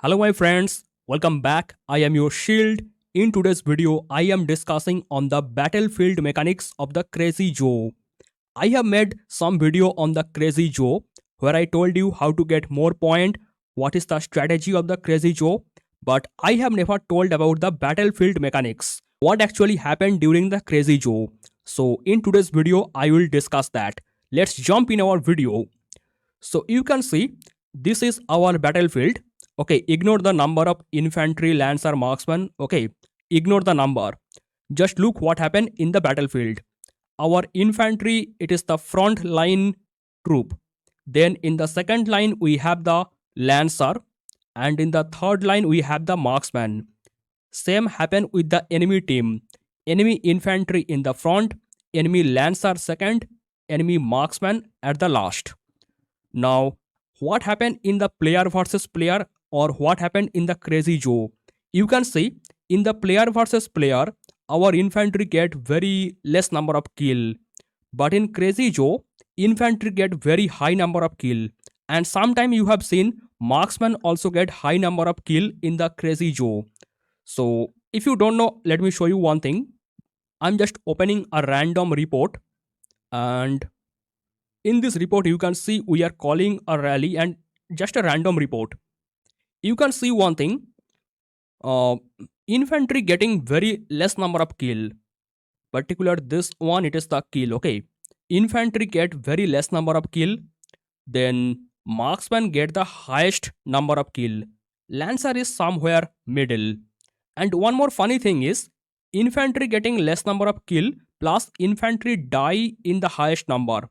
Hello my friends, welcome back. I am your shield. In today's video, I am discussing on the battlefield mechanics of the Crazy Joe. I have made some video on the Crazy Joe where I told you how to get more point, what is the strategy of the Crazy Joe, but I have never told about the battlefield mechanics. What actually happened during the Crazy Joe. So in today's video, I will discuss that. Let's jump in our video. So you can see this is our battlefield. Okay, ignore the number of infantry, lancer, marksman. Okay, ignore the number. Just look what happened in the battlefield. Our infantry, it is the front line troop. Then in the second line, we have the lancer. And in the third line, we have the marksman. Same happened with the enemy team. Enemy infantry in the front, enemy lancer second, enemy marksman at the last. Now, what happened in the player versus player or what happened in the Crazy Joe? You can see in the player versus player, our infantry get very less number of kill. But in Crazy Joe, infantry get very high number of kill. And sometime you have seen marksman also get high number of kill in the Crazy Joe. So if you don't know, let me show you one thing. I'm just opening a random report, and in this report you can see we are calling a rally and just a random report. You can see one thing, uh, infantry getting very less number of kill. Particular this one, it is the kill. Okay, infantry get very less number of kill. Then marksman get the highest number of kill. Lancer is somewhere middle. And one more funny thing is infantry getting less number of kill plus infantry die in the highest number.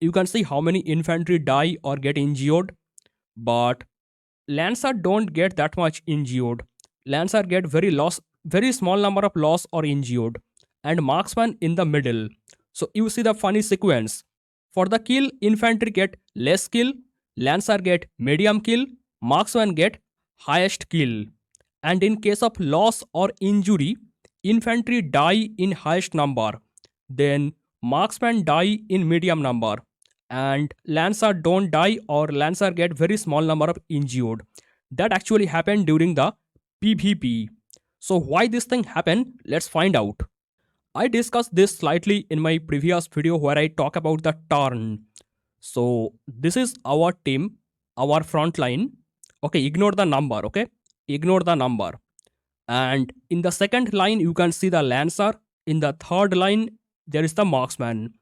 You can see how many infantry die or get injured, but lancer don't get that much injured. Lancer get very small number of loss or injured, and marksman in the middle. So you see the funny sequence. For the kill, infantry get less kill, lancer get medium kill, marksman get highest kill. And in case of loss or injury, infantry die in highest number, then marksman die in medium number, and lancer don't die or lancer get very small number of injured. That actually happened during the PvP. So why this thing happened, let's find out. I discussed this slightly in my previous video where I talk about the turn. So this is our team, our front line. Okay, ignore the number. Okay, ignore the number. And in the second line you can see the lancer. In the third line there is the marksman.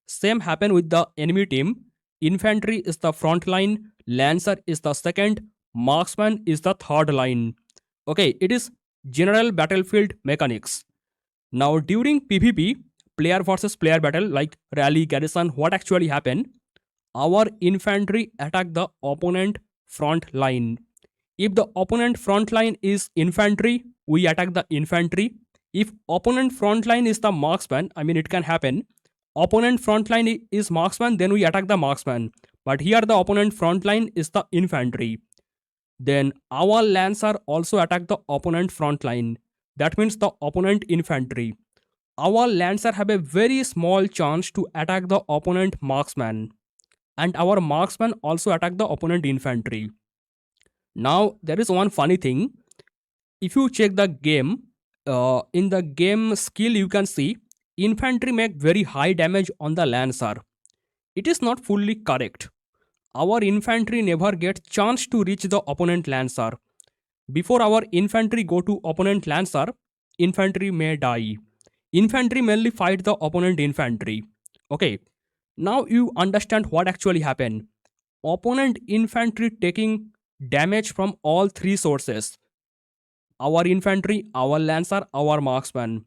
Same happen with the enemy team. Infantry is the front line, lancer is the second, marksman is the third line. Okay, it is general battlefield mechanics. Now during PvP, player versus player battle like rally, garrison, what actually happened? Our infantry attack the opponent front line. If the opponent front line is infantry, we attack the infantry. If opponent front line is the marksman, I mean it can happen. Opponent front line is marksman, then we attack the marksman. But here the opponent front line is the infantry. Then our lancer also attack the opponent front line. That means the opponent infantry. Our lancer have a very small chance to attack the opponent marksman. And our marksman also attack the opponent infantry. Now there is one funny thing. If you check the game, in the game skill you can see infantry make very high damage on the lancer. It is not fully correct. Our infantry never get chance to reach the opponent lancer. Before our infantry go to opponent lancer, infantry may die. Infantry mainly fight the opponent infantry. Okay, now you understand what actually happened. Opponent infantry taking damage from all three sources. Our infantry, our lancer, our marksman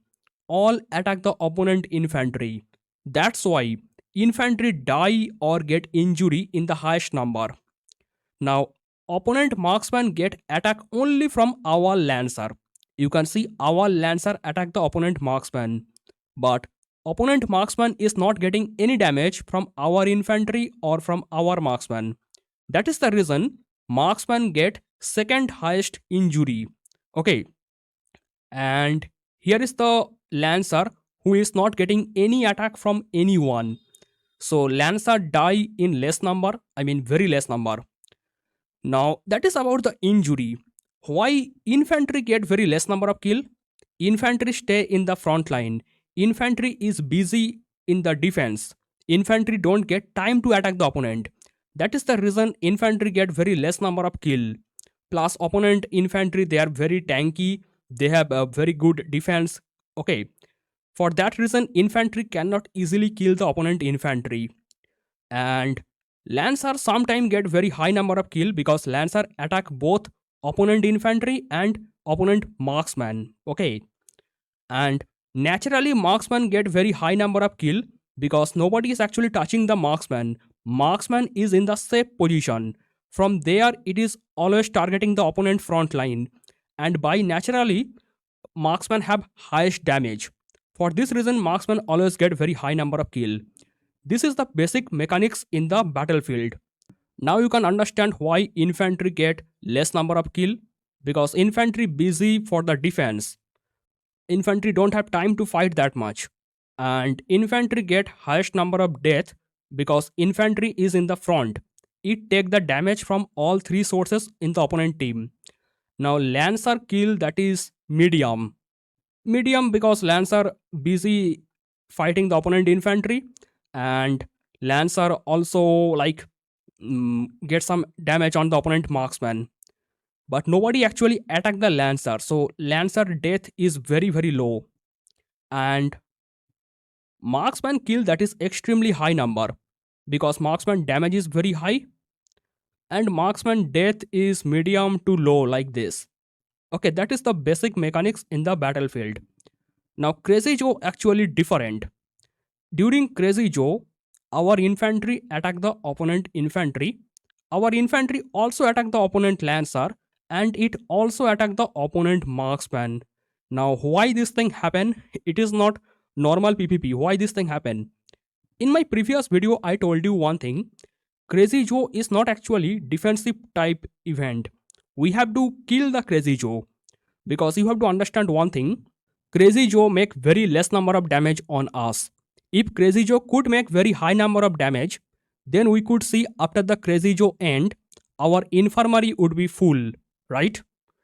all attack the opponent infantry. That's why infantry die or get injury in the highest number. Now, opponent marksman get attack only from our lancer. You can see our lancer attack the opponent marksman. But opponent marksman is not getting any damage from our infantry or from our marksman. That is the reason marksman get second highest injury. Okay, and here is the lancer who is not getting any attack from anyone. So lancer die in less number, I mean very less number. Now that is about the injury. Why infantry get very less number of kill? Infantry stay in the front line. Infantry is busy in the defense. Infantry don't get time to attack the opponent. That is the reason infantry get very less number of kill. Plus opponent infantry, they are very tanky. They have a very good defense. Okay. For that reason, infantry cannot easily kill the opponent infantry. And lancer sometimes get very high number of kill because lancer attack both opponent infantry and opponent marksman. Okay. And naturally marksman get very high number of kill because nobody is actually touching the marksman. Marksman is in the safe position. From there it is always targeting the opponent front line, and by naturally marksman have highest damage. For this reason marksman always get very high number of kill. This is the basic mechanics in the battlefield. Now you can understand why infantry get less number of kill, because infantry busy for the defense. Infantry don't have time to fight that much, and infantry get highest number of death because infantry is in the front. It take the damage from all three sources in the opponent team. Now lancer kill, that is medium because lancer busy fighting the opponent infantry, and lancer also like get some damage on the opponent marksman, but nobody actually attack the lancer, so lancer death is very low. And marksman kill, that is extremely high number because marksman damage is very high and marksman death is medium to low like this. Okay, that is the basic mechanics in the battlefield. Now Crazy Joe actually different. During Crazy Joe, our infantry attack the opponent infantry. Our infantry also attack the opponent lancer, and it also attack the opponent marksman. Now why this thing happen? It is not normal PvP. Why this thing happen? In my previous video I told you one thing. Crazy Joe is not actually defensive type event. We have to kill the Crazy Joe, because you have to understand one thing. Crazy Joe make very less number of damage on us. If Crazy Joe could make very high number of damage, then we could see after the Crazy Joe end, our infirmary would be full, right?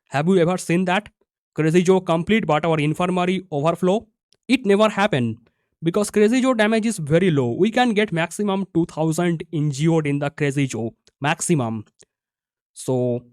Have you ever seen that? Crazy Joe complete but our infirmary overflow? It never happen because Crazy Joe damage is very low. We can get maximum 2000 injured in the Crazy Joe, maximum. So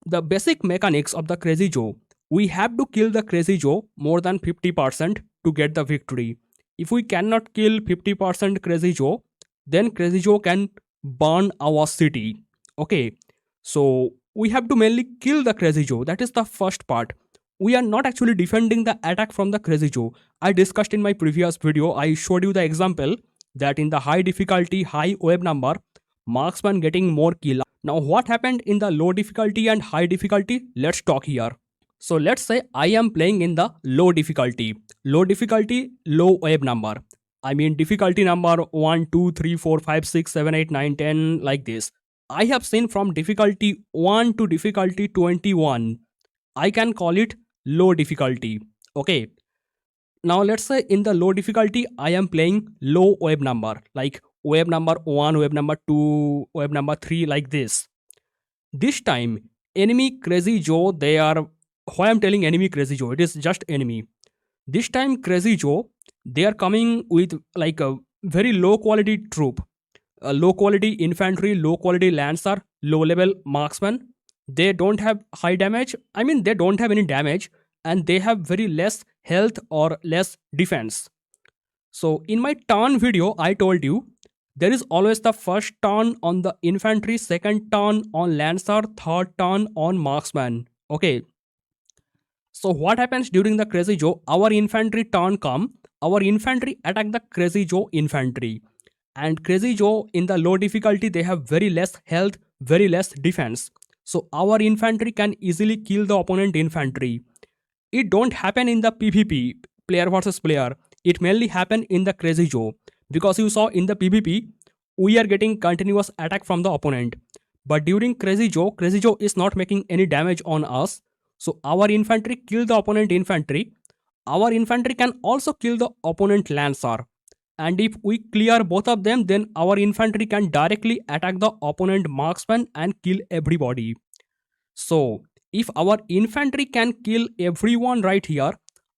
the basic mechanics of the Crazy Joe, we have to kill the Crazy Joe more than 50% to get the victory. If we cannot kill 50% Crazy Joe, then Crazy Joe can burn our city. Okay, so we have to mainly kill the Crazy Joe. That is the first part. We are not actually defending the attack from the Crazy Joe. I discussed in my previous video, I showed you the example that in the high difficulty, high wave number, marksman getting more kill. Now what happened in the low difficulty and high difficulty? Let's talk here. So let's say I am playing in the low difficulty, low wave number. I mean difficulty number 1, 2, 3, 4, 5, 6, 7, 8, 9, 10 like this. I have seen from difficulty 1 to difficulty 21. I can call it low difficulty. Okay. Now let's say in the low difficulty I am playing low wave number, like wave number 1, wave number 2, wave number 3 like this. This time enemy Crazy Joe, they are, why I'm telling enemy Crazy Joe, it is just enemy. This time Crazy Joe, they are coming with like a very low quality troop, a low quality infantry, low quality lancer, low level marksman. They don't have high damage. I mean they don't have any damage, and they have very less health or less defense. So in my turn video I told you there is always the first turn on the infantry, second turn on lancer, third turn on marksman. Okay. So what happens during the Crazy Joe? Our infantry turn come, our infantry attack the Crazy Joe infantry. And Crazy Joe in the low difficulty, they have very less health, very less defense. So our infantry can easily kill the opponent infantry. It don't happen in the PvP, player versus player. It mainly happen in the Crazy Joe. Because you saw in the PvP, we are getting continuous attack from the opponent. But during Crazy Joe is not making any damage on us. So our infantry kill the opponent infantry. Our infantry can also kill the opponent lancer. And if we clear both of them, then our infantry can directly attack the opponent marksman and kill everybody. So If our infantry can kill everyone right here,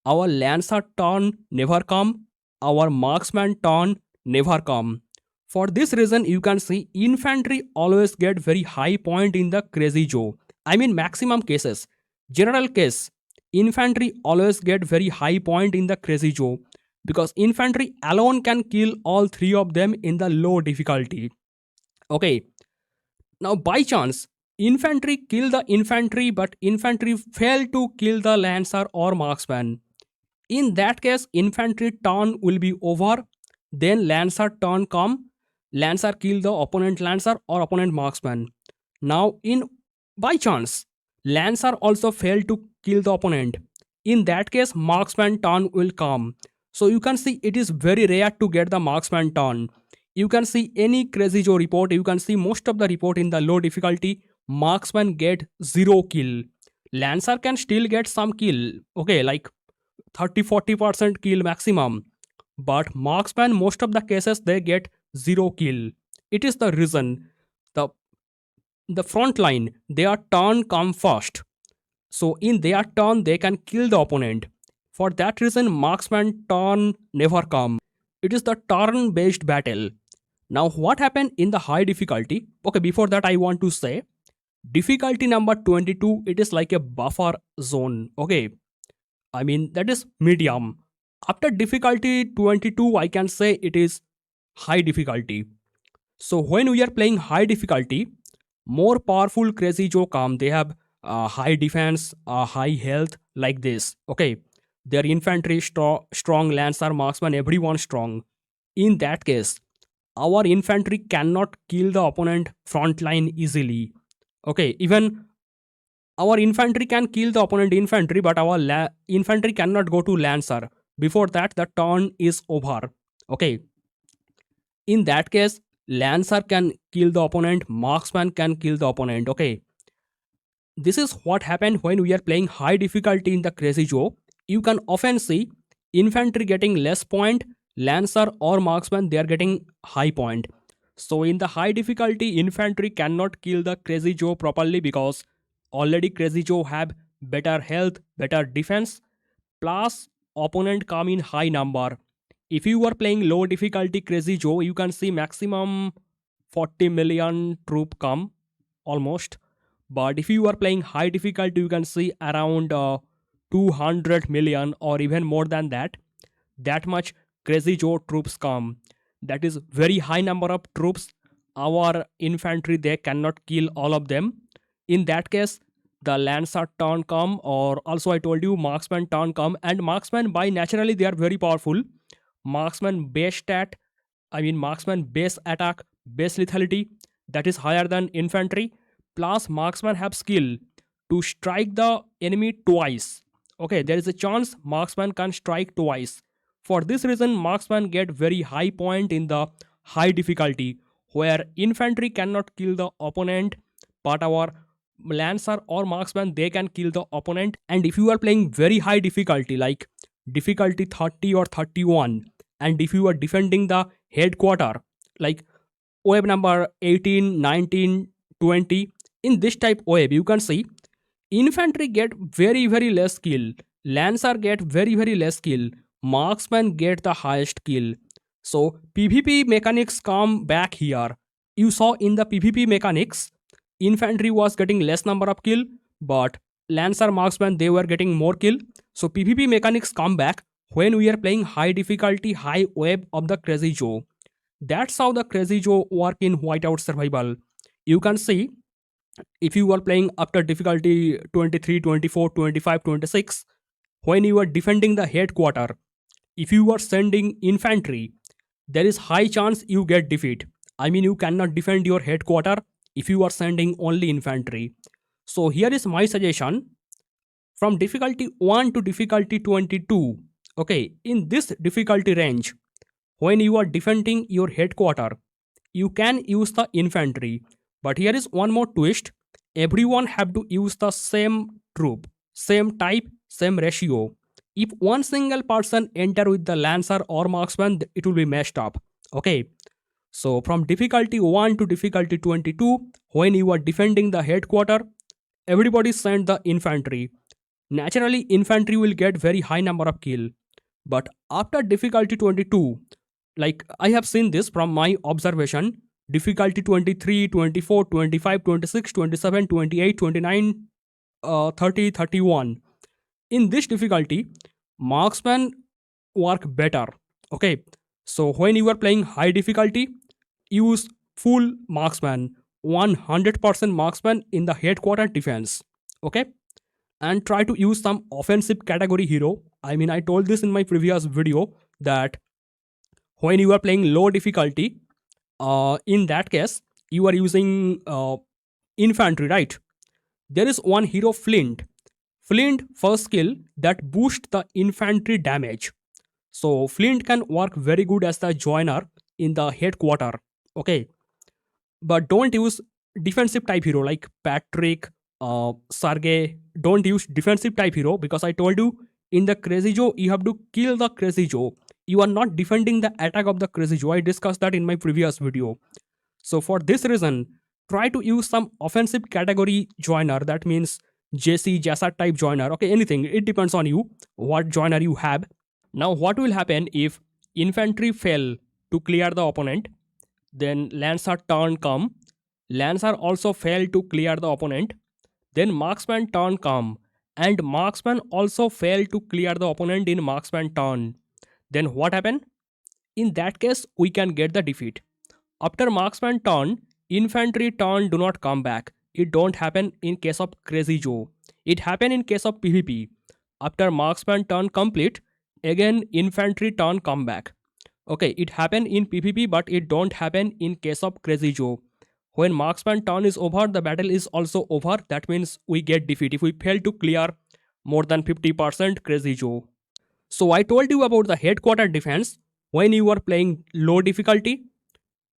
our lancer turn never come, our marksman turn never come. For this reason, you can see infantry always get very high point in the crazy joe. I mean maximum cases. General case, infantry always get very high point in the crazy joe because infantry alone can kill all three of them in the low difficulty. Okay, now, by chance, infantry kill the infantry, but infantry fail to kill the lancer or marksman. In that case, infantry turn will be over. Then lancer turn come. Lancer kill the opponent lancer or opponent marksman. Now, in by chance, lancer also fail to kill the opponent. In that case, marksman turn will come. So you can see it is very rare to get the marksman turn. You can see any crazy joe report, you can see most of the report in the low difficulty, marksman get 0 kill. Lancer can still get some kill, okay, like 30-40% kill maximum. But marksman, most of the cases they get 0 kill. It is the reason the front line, their turn come first. So in their turn they can kill the opponent. For that reason, marksman turn never come. It is the turn based battle. Now, what happened in the high difficulty? Okay, before that, I want to say difficulty number 22, it is like a buffer zone. Okay, I mean, that is medium. After difficulty 22, I can say it is high difficulty. So, when we are playing high difficulty, more powerful crazy joe come. They have high defense, high health, like this. Okay, their infantry strong, lancer, marksman, everyone strong. In that case, our infantry cannot kill the opponent front line easily. Okay, even our infantry can kill the opponent infantry, but our infantry cannot go to lancer. Before that, the turn is over. Okay, in that case, lancer can kill the opponent, marksman can kill the opponent. Okay, this is what happened when we are playing high difficulty in the crazy joe. You can often see infantry getting less point, lancer or marksman they are getting high point. So in the high difficulty, infantry cannot kill the crazy joe properly because already crazy joe have better health, better defense, plus opponent come in high number. If you are playing low difficulty crazy joe, you can see maximum 40 million troop come almost. But if you are playing high difficulty, you can see around 200 million or even more than that. That much crazy joe troops come. That is very high number of troops. Our infantry they cannot kill all of them. In that case, the lancer turn come, or also I told you marksman turn come, and marksman by naturally they are very powerful. Marksman base stat, I mean marksman base attack, base lethality, that is higher than infantry. Plus marksman have skill to strike the enemy twice. Okay, there is a chance marksman can strike twice. For this reason, marksman get very high point in the high difficulty, where infantry cannot kill the opponent, but our lancer or marksman they can kill the opponent. And if you are playing very high difficulty like difficulty 30 or 31, and if you are defending the headquarter like wave number 18, 19, 20, in this type wave you can see infantry get very less skill, lancer get very less skill, marksman get the highest kill. So PvP mechanics come back here. You saw in the PvP mechanics, infantry was getting less number of kill, but lancer marksman they were getting more kill. So PvP mechanics come back when we are playing high difficulty, high wave of the crazy joe. That's how the crazy joe work in whiteout survival. You can see if you are playing after difficulty 23, 24, 25, 26, when you are defending the headquarter, if you are sending infantry, there is high chance you get defeat. I mean you cannot defend your headquarter if you are sending only infantry. So here is my suggestion, from difficulty 1 to difficulty 22. Okay, in this difficulty range, when you are defending your headquarter, you can use the infantry. But here is one more twist. Everyone have to use the same troop, same type, same ratio. If one single person enter with the lancer or marksman, it will be messed up. Okay. So from difficulty 1 to difficulty 22, when you are defending the headquarter, everybody send the infantry. Naturally, infantry will get very high number of kill. But after difficulty 22, like I have seen this from my observation, difficulty 23, 24, 25, 26, 27, 28, 29, 30, 31. In this difficulty, marksman work better. Okay, so when you are playing high difficulty, use full marksman, 100% marksman in the headquarter defense. Okay, and try to use some offensive category hero. I mean, I told this in my previous video that when you are playing low difficulty, in that case, you are using infantry, right? There is one hero, Flint. Flint first skill that boost the infantry damage. So Flint can work very good as the joiner in the headquarter. Okay, but don't use defensive type hero like Patrick, Sergey. Don't use defensive type hero because I told you in the Crazy Joe you have to kill the Crazy Joe. You are not defending the attack of the Crazy Joe. I discussed that in my previous video. So for this reason, try to use some offensive category joiner. That means JC, Jassa type joiner. Okay, anything. It depends on you what joiner you have. Now, what will happen if infantry fail to clear the opponent? Then Lancer turn come. Lancer also fail to clear the opponent. Then Marksman turn come. And Marksman also fail to clear the opponent in Marksman turn. Then what happen? In that case, we can get the defeat. After Marksman turn, infantry turn do not come back. It don't happen in case of Crazy Joe. It happen in case of PvP. After Marksman turn complete, again infantry turn come back. Okay, it happen in PvP but it don't happen in case of Crazy Joe. When Marksman turn is over, the battle is also over. That means we get defeat if we fail to clear more than 50% Crazy Joe. So I told you about the headquarter defense. When you are playing low difficulty,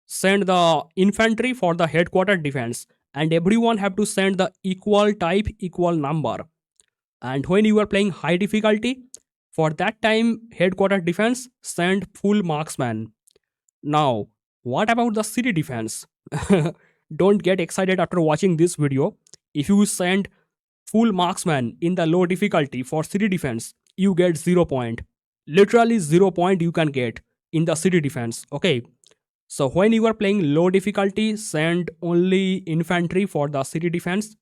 send the infantry for the headquarter defense, and everyone have to send the equal type, equal number. And when you are playing high difficulty, for that time headquarter defense, send full marksman. Now, what about the city defense? Don't get excited after watching this video. If you send full marksman in the low difficulty for city defense, you get 0 point. Literally 0 point you can get in the city defense. Okay, so when you are playing low difficulty, send only infantry for the city defense.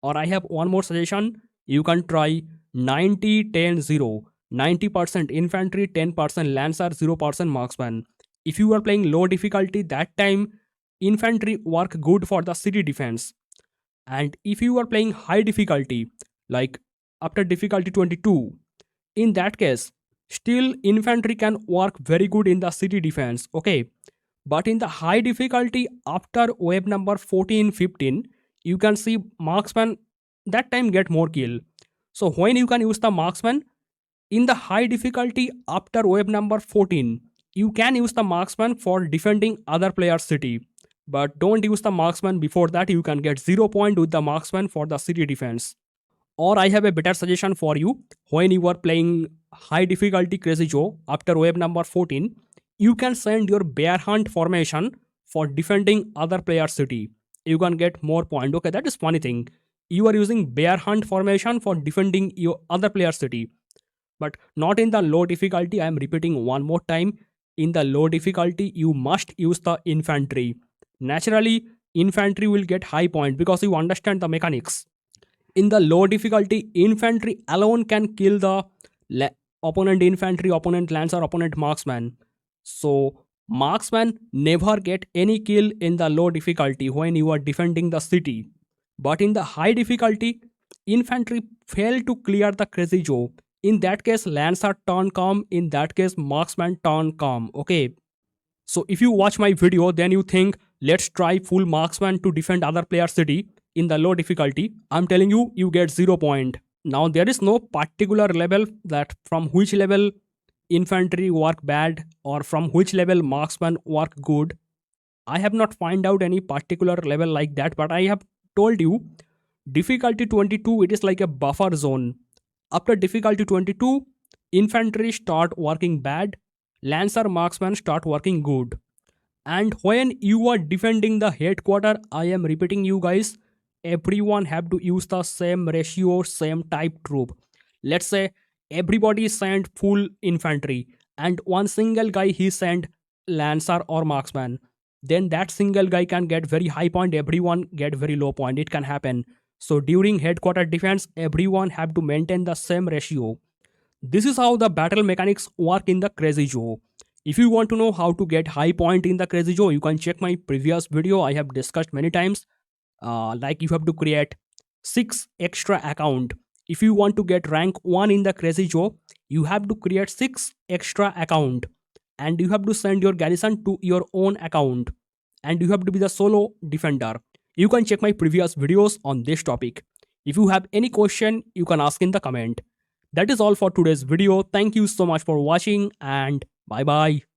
Or I have one more suggestion. You can try 90 10 0. 90% infantry, 10% lancer, 0% marksman. If you are playing low difficulty, that time infantry work good for the city defense. And if you are playing high difficulty, like after difficulty 22, in that case, still infantry can work very good in the city defense. Okay, but in the high difficulty after wave number 14 15, you can see marksman that time get more kill. So when you can use the marksman in the high difficulty after wave number 14, you can use the marksman for defending other players city, but don't use the marksman before that. You can get 0 point with the marksman for the city defense. Or I have a better suggestion for you. When you are playing high difficulty Crazy Joe after wave number 14, you can send your bear hunt formation for defending other players city. You can get more point. Okay, that is funny thing. You are using bear hunt formation for defending your other players city, but not in the low difficulty. I am repeating one more time. In the low difficulty, you must use the infantry. Naturally, infantry will get high point because you understand the mechanics. In the low difficulty, infantry alone can kill the opponent infantry, opponent lancer, opponent marksman. So marksman never get any kill in the low difficulty when you are defending the city. But in the high difficulty, infantry fail to clear the Crazy Joe. In that case, lancer turn come. In that case, marksman turn come. Okay, so if you watch my video, then you think let's try full marksman to defend other player city in the low difficulty. I'm telling you, you get 0 point. Now there is no particular level that from which level infantry work bad or from which level marksman work good. I have not find out any particular level like that, but I have told you difficulty 22, it is like a buffer zone. After difficulty 22, infantry start working bad, lancer marksman start working good. And when you are defending the headquarter, I am repeating you guys, everyone have to use the same ratio, same type troop. Let's say everybody sent full infantry and one single guy he sent lancer or marksman. Then that single guy can get very high point, everyone get very low point. It can happen. So during headquarter defense, everyone have to maintain the same ratio. This is how the battle mechanics work in the Crazy Joe. If you want to know how to get high point in the Crazy Joe, you can check my previous video. I have discussed many times. Like you have to create 6 extra account. If you want to get rank 1 in the Crazy Joe, you have to create 6 extra account and you have to send your garrison to your own account and you have to be the solo defender. You can check my previous videos on this topic. If you have any question, you can ask in the comment. That is all for today's video. Thank you so much for watching and bye bye.